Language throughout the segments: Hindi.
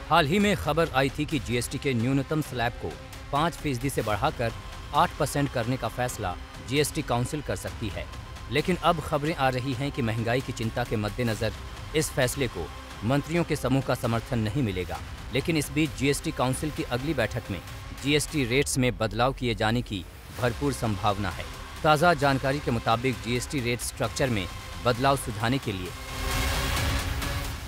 हाल ही में खबर आई थी कि जीएसटी के न्यूनतम स्लैब को 5% से बढ़ाकर 8% करने का फैसला जीएसटी काउंसिल कर सकती है। लेकिन अब खबरें आ रही हैं कि महंगाई की चिंता के मद्देनजर इस फैसले को मंत्रियों के समूह का समर्थन नहीं मिलेगा। लेकिन इस बीच जीएसटी काउंसिल की अगली बैठक में जीएसटी रेट्स में बदलाव किए जाने की भरपूर संभावना है। ताज़ा जानकारी के मुताबिक जीएसटी रेट स्ट्रक्चर में बदलाव सुझाने के लिए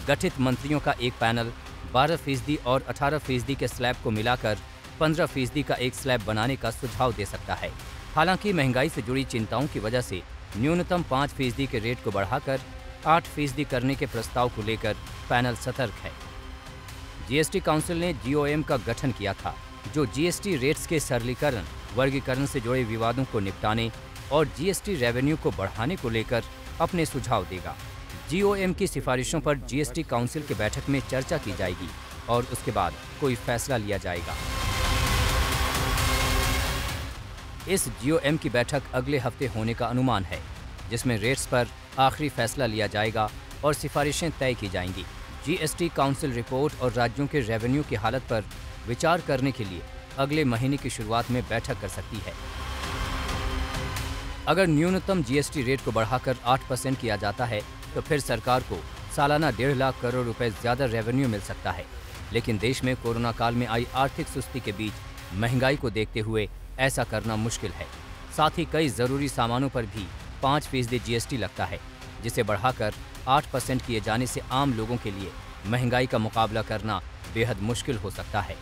गठित मंत्रियों का एक पैनल 12% और 18% के स्लैब को मिलाकर 15% का एक स्लैब बनाने का सुझाव दे सकता है। हालांकि महंगाई से जुड़ी चिंताओं की वजह से न्यूनतम 5% के रेट को बढ़ाकर 8% करने के प्रस्ताव को लेकर पैनल सतर्क है। जीएसटी काउंसिल ने जीओएम का गठन किया था, जो जीएसटी रेट्स के सरलीकरण, वर्गीकरण से जुड़े विवादों को निपटाने और जीएसटी रेवेन्यू को बढ़ाने को लेकर अपने सुझाव देगा। जीओएम की सिफारिशों पर जीएसटी काउंसिल की बैठक में चर्चा की जाएगी और उसके बाद कोई फैसला लिया जाएगा। इस जीओएम की बैठक अगले हफ्ते होने का अनुमान है, जिसमें रेट्स पर आखिरी फैसला लिया जाएगा और सिफारिशें तय की जाएंगी। जीएसटी काउंसिल रिपोर्ट और राज्यों के रेवेन्यू की हालत पर विचार करने के लिए अगले महीने की शुरुआत में बैठक कर सकती है। अगर न्यूनतम जीएसटी रेट को बढ़ाकर 8% किया जाता है तो फिर सरकार को सालाना 1.5 लाख करोड़ रुपए ज्यादा रेवेन्यू मिल सकता है। लेकिन देश में कोरोना काल में आई आर्थिक सुस्ती के बीच महंगाई को देखते हुए ऐसा करना मुश्किल है। साथ ही कई जरूरी सामानों पर भी 5% जीएसटी लगता है, जिसे बढ़ाकर 8% किए जाने से आम लोगों के लिए महंगाई का मुकाबला करना बेहद मुश्किल हो सकता है।